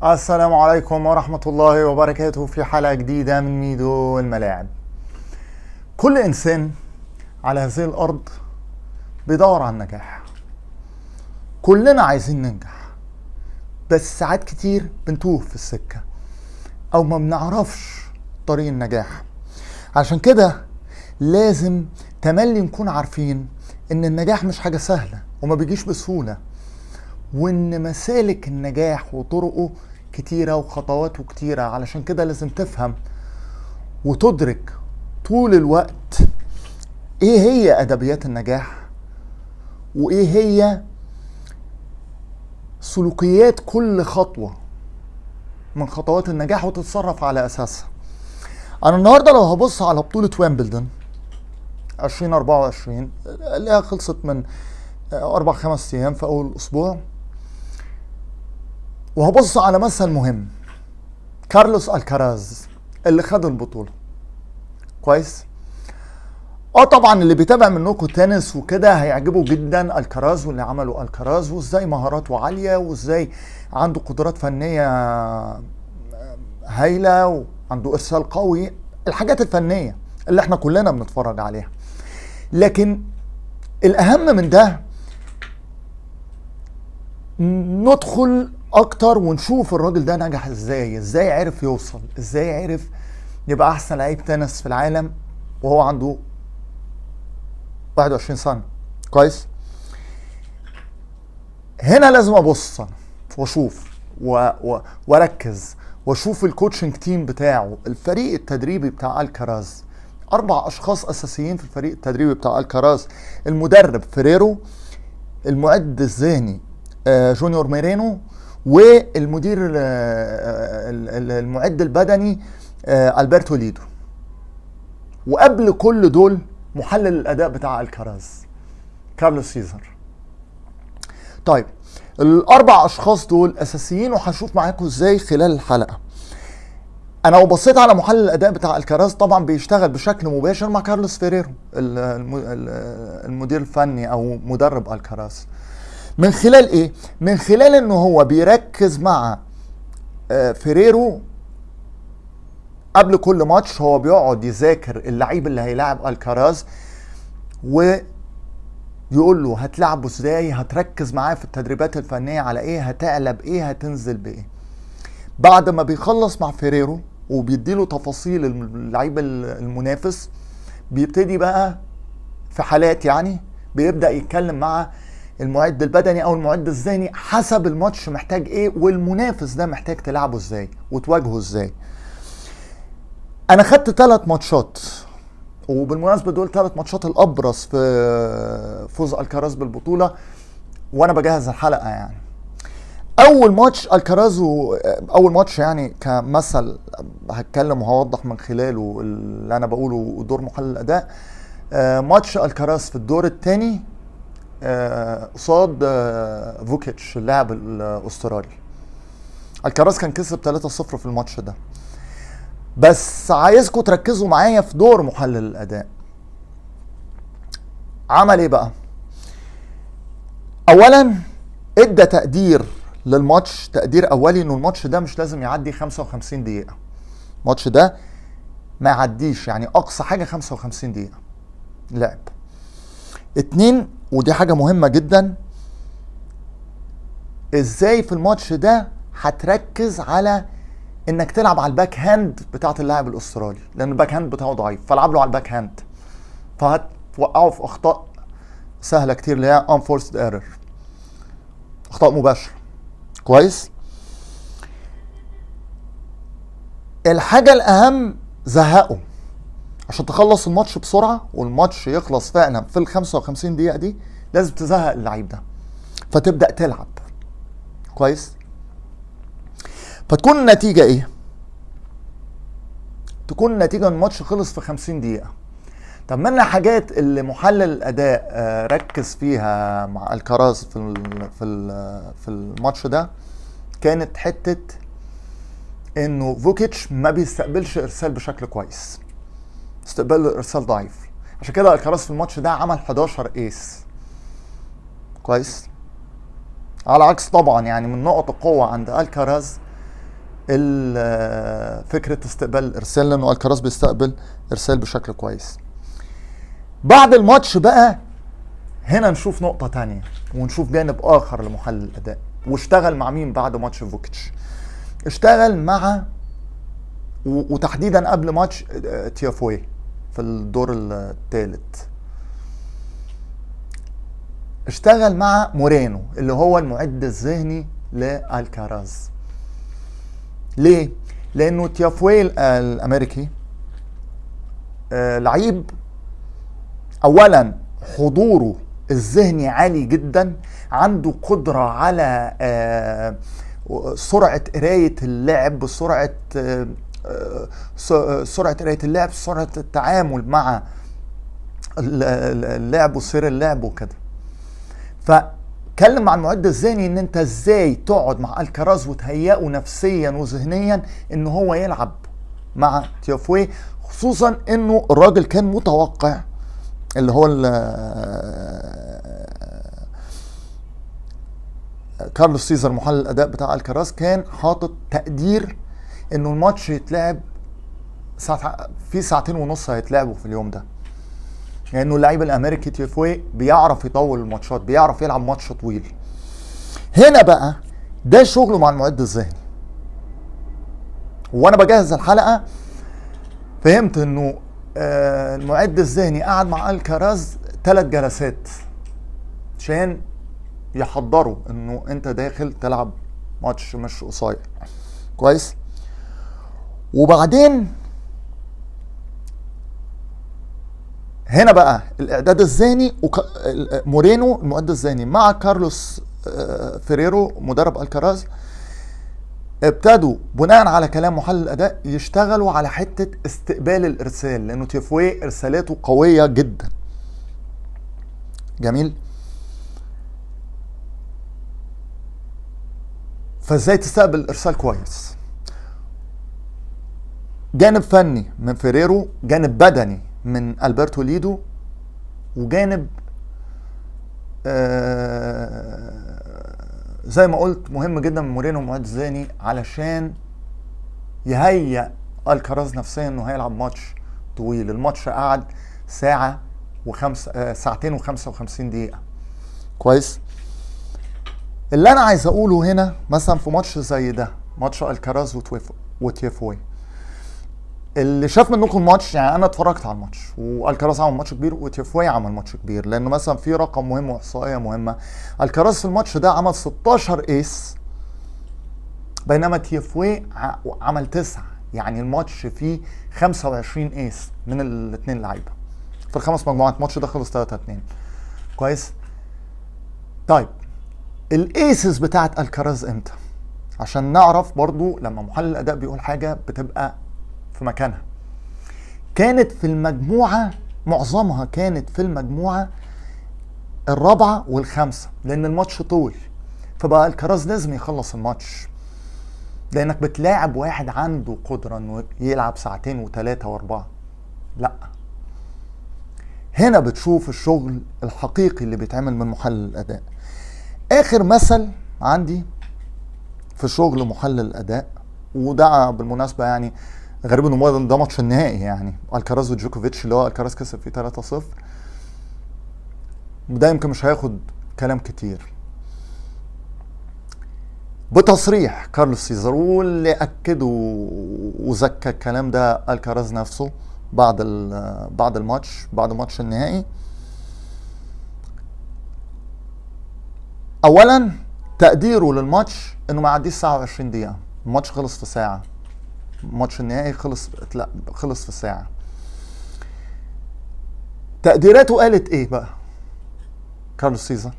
السلام عليكم ورحمة الله وبركاته في حلقة جديدة من ميدو الملاعب. كل إنسان على هذه الأرض بيدور على النجاح. كلنا عايزين ننجح، بس ساعات كتير بنتوه في السكة أو ما بنعرفش طريق النجاح. عشان كده لازم تملي نكون عارفين إن النجاح مش حاجة سهلة وما بيجيش بسهولة، وإن مسالك النجاح وطرقه كتيرة وخطواته كتيرة. علشان كده لازم تفهم وتدرك طول الوقت ايه هي ادبيات النجاح، وايه هي سلوكيات كل خطوة من خطوات النجاح وتتصرف على اساسها. انا النهاردة لو هبص على بطولة ويمبلدون 2024 اللي هي خلصت من 4-5 ايام في اول اسبوع، وهبص على مثل مهم، كارلوس الكراز اللي خد البطولة. كويس. طبعا اللي بيتابع منكم تنس وكده هيعجبه جدا الكراز واللي عمله الكراز، وازاي مهاراته عالية وازاي عنده قدرات فنية هايلة وعنده ارسال قوي، الحاجات الفنية اللي احنا كلنا بنتفرج عليها. لكن الاهم من ده ندخل اكتر ونشوف الراجل ده نجح ازاي عرف يوصل، ازاي عرف يبقى احسن لعيب تنس في العالم وهو عنده 21 سنة. كويس. هنا لازم ابص واشوف واركز واشوف الكوتشنج تيم بتاعه، الفريق التدريبي بتاع الكراز. 4 اشخاص اساسيين في الفريق التدريبي بتاع الكراز: المدرب فيريرو، المعد الذهني جونيور ميرينو، والمدير المعد البدني البرتو ليدو. وقبل كل دول محلل الاداء بتاع الكراز كارلوس سيزر. طيب ال4 اشخاص دول اساسيين وهشوف معاكم ازاي خلال الحلقه. انا لو بصيت على محلل الاداء بتاع الكراز طبعا بيشتغل بشكل مباشر مع كارلوس فيريرو المدير الفني او مدرب الكراز. من خلال ايه؟ من خلال انه هو بيركز مع فيريرو قبل كل ماتش. هو بيقعد يذاكر اللعيب اللي هيلاعب الكراز ويقول له هتلعبه ازاي، هتركز معاه في التدريبات الفنية على ايه، هتقلب ايه، هتنزل بايه. بعد ما بيخلص مع فيريرو وبيديله تفاصيل اللعيب المنافس، بيبتدي بقى في حالات يعني بيبدأ يتكلم مع المعد البدني او المعد الذهني حسب الماتش محتاج ايه، والمنافس ده محتاج تلعبه ازاي وتواجهه ازاي. انا خدت 3 ماتشات، وبالمناسبة دول 3 ماتشات الابرز في فوز الكراز بالبطولة وانا بجهز الحلقة. يعني اول ماتش الكراز، اول ماتش يعني كمثل هتكلم وهوضح من خلاله اللي انا بقوله دور محلل الاداء. ماتش الكراز في الدور الثاني قصاد فوكيتش اللاعب الاسترالي. الكراز كان كسب 3-0 في الماتش ده. بس عايزكم تركزوا معايا في دور محلل الاداء. عمل ايه بقى؟ اولا ادى تقدير للماتش، تقدير اولي انه الماتش ده مش لازم يعدي 55 دقيقة. الماتش ده ما يعديش، يعني اقصى حاجة 55 دقيقة لعب. 2، ودي حاجة مهمة جدا، ازاي في الماتش ده هتركز على انك تلعب على الباك هاند بتاعت اللاعب الاسترالي، لان الباك هاند بتاعه ضعيف، فالعب له على الباك هاند، فهتوقعه في اخطاء سهلة كتير اللي هي unforced error، اخطاء مباشرة. كويس. الحاجة الاهم زهقه عشان تخلص الماتش بسرعة، والماتش يخلص فعلا في ال 55 دقيقة دي. لازم تزهق اللعيب ده فتبدأ تلعب كويس. فتكون النتيجة ايه؟ تكون النتيجة ان الماتش خلص في 50 دقيقة. طب من الحاجات اللي محلل الاداء ركز فيها مع الكراز في الماتش ده كانت حتة انه فوكيتش ما بيستقبلش ارسال بشكل كويس، استقبال الارسال ضعيف. عشان كده الكراز في الماتش ده عمل 11 ايس. كويس. على عكس طبعا يعني من نقط القوة عند الكراز فكره استقبال الارسال، لانه الكراز بيستقبل ارسال بشكل كويس. بعد الماتش بقى هنا نشوف نقطه تانية ونشوف جانب اخر لمحلل الاداء. واشتغل مع مين بعد ماتش فوكيتش؟ اشتغل مع وتحديدا قبل ماتش تيافوي في الدور الثالث، اشتغل مع مورينو اللي هو المعد الذهني لالكاراز. ليه؟ لانه تيافوي الامريكي لعيب اولا حضوره الذهني عالي جدا، عنده قدرة على سرعة قراية اللعب، سرعة قراية اللعب، سرعة التعامل مع اللعب وسير اللعب وكده. فكلم مع المعد الذهني ان انت ازاي تقعد مع الكراز وتهيئه نفسيا وذهنيا ان هو يلعب مع تيافوي، خصوصا انه الراجل كان متوقع اللي هو كارلوس سيزر محلل الاداء بتاع الكراز كان حاطط تقدير انه الماتش يتلعب في 2.5 ساعة هيتلعبوا في اليوم ده، لانه يعني اللعيب الامريكي تيافوي بيعرف يطول الماتشات، بيعرف يلعب ماتش طويل. هنا بقى ده شغله مع المعد الذهني. وانا بجهز الحلقه فهمت انه المعد الذهني قعد مع الكراز 3 جلسات عشان يحضروا انه انت داخل تلعب ماتش مش قصير كويس. وبعدين هنا بقى الاعداد الذهني مورينو المعد الذهني مع كارلوس فيريرو مدرب الكراز ابتدوا بناء على كلام محلل الاداء يشتغلوا على حته استقبال الارسال، لانه تيافوي ارسالاته قويه جدا. جميل. فازاي تستقبل الارسال كويس؟ جانب فني من فيريرو، جانب بدني من البرتو ليدو، وجانب زي ما قلت مهم جدا من مورينو ومعد الذهني علشان يهيئ الكراز نفسيا انه هيلعب ماتش طويل. الماتش قعد ساعتين و55 دقيقة كويس. اللي انا عايز اقوله هنا مثلا في ماتش زي ده، ماتش الكراز وتيافوي، اللي شاف منكم الماتش، يعني انا اتفرجت على الماتش والكراز عمل ماتش كبير وتيافوي عمل ماتش كبير، لانه مثلا في رقم مهم واحصائيه مهمه. الكراز في الماتش ده عمل 16 ايس بينما تيافوي عمل 9، يعني الماتش فيه 25 ايس من الاثنين لعيبه في ال5 مجموعات. الماتش ده خلص 3-2 كويس. طيب الايسز بتاعت الكراز امتى؟ عشان نعرف برضو لما محلل الاداء بيقول حاجه بتبقى في مكانها. كانت في المجموعة، معظمها كانت في المجموعة الرابعة والخامسة، لان الماتش طول، فبقى الكراز لازم يخلص الماتش، لانك بتلاعب واحد عنده قدرة انه يلعب 2 و3 و4. لا، هنا بتشوف الشغل الحقيقي اللي بيتعمل من محلل الاداء. اخر مثل عندي في شغل محلل الاداء، وده بالمناسبة يعني غريب انه ده ماتش النهائي، يعني الكراز وجوكوفيتش اللي هو الكراز كسب فيه 3-0، وده يمكن مش هياخد كلام كتير. بتصريح كارلوس سيزر، واللي اكدوا وزكى الكلام ده الكراز نفسه بعد الماتش، بعد ماتش النهائي. اولا تقديره للماتش انه ما يعديش ساعه و20 دقيقه، الماتش خلص في ساعه، ماتش النهائي خلص في ساعه. تقديراته قالت ايه بقى كارلوس سيزر؟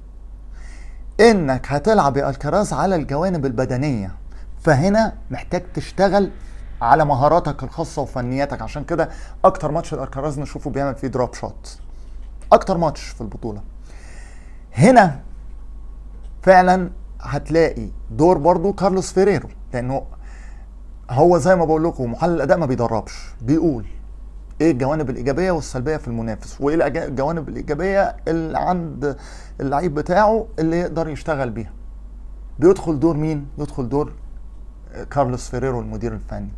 انك هتلعب يا الكراز على الجوانب البدنيه، فهنا محتاج تشتغل على مهاراتك الخاصه وفنياتك. عشان كده اكتر ماتش الكراز نشوفه بيعمل فيه دروب شوت، اكتر ماتش في البطوله. هنا فعلا هتلاقي دور برضو كارلوس فيريرو، لانه هو زي ما بقول لكم محلل الاداء ما بيدربش، بيقول ايه الجوانب الايجابيه والسلبيه في المنافس، وايه الجوانب الايجابيه اللي عند اللعيب بتاعه اللي يقدر يشتغل بيها. بيدخل دور مين؟ يدخل دور كارلوس فيريرو المدير الفني.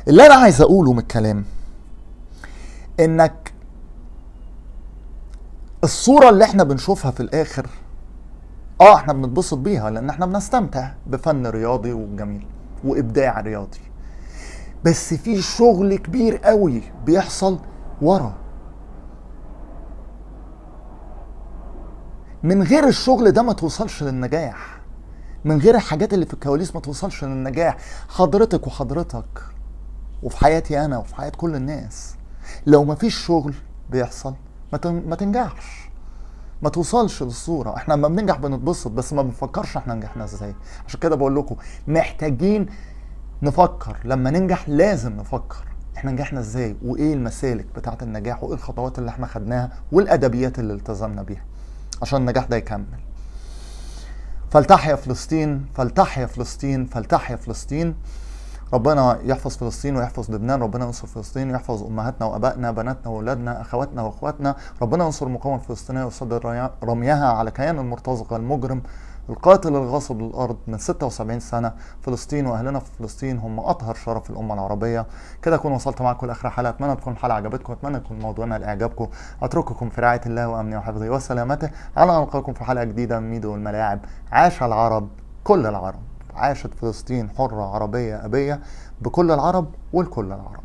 اللي انا عايز اقوله من الكلام انك الصورة اللي احنا بنشوفها في الاخر احنا بنتبسط بيها لان احنا بنستمتع بفن رياضي وجميل وابداع رياضي، بس في شغل كبير قوي بيحصل ورا. من غير الشغل ده ما توصلش للنجاح، من غير الحاجات اللي في الكواليس ما توصلش للنجاح. حضرتك وحضرتك وفي حياتي انا وفي حياة كل الناس، لو ما فيش شغل بيحصل ما تنجحش، ما توصلش للصورة. احنا لما بننجح بنتبسط بس ما بنفكرش احنا نجحنا ازاي. عشان كده بقول لكم محتاجين نفكر، لما ننجح لازم نفكر احنا نجحنا ازاي وايه المسالك بتاعة النجاح وايه الخطوات اللي احنا خدناها والادبيات اللي التزمنا بيها عشان النجاح ده يكمل. فلتحيا فلسطين، فلتحيا فلسطين، فلتحيا فلسطين. ربنا يحفظ فلسطين ويحفظ لبنان، ربنا ينصر فلسطين ويحفظ امهاتنا وابائنا، بناتنا واولادنا، اخواتنا واخواتنا. ربنا ينصر المقاومه الفلسطينيه ويصد رميها على كيان المرتزقه المجرم القاتل الغاصب للارض من 76 سنه. فلسطين واهلنا في فلسطين هم اطهر شرف الامه العربيه. كده اكون وصلت معاكم لاخر حلقه، اتمنى تكون الحلقه عجبتكم، اتمنى يكون موضوعنا لاعجابكم. اترككم في رعايه الله وامنه وحفظه وسلامته، على ان القاكم في حلقه جديده من ميدو والملاعب. عاش العرب كل العرب، عاشت فلسطين حرة عربية أبية بكل العرب ولكل العرب.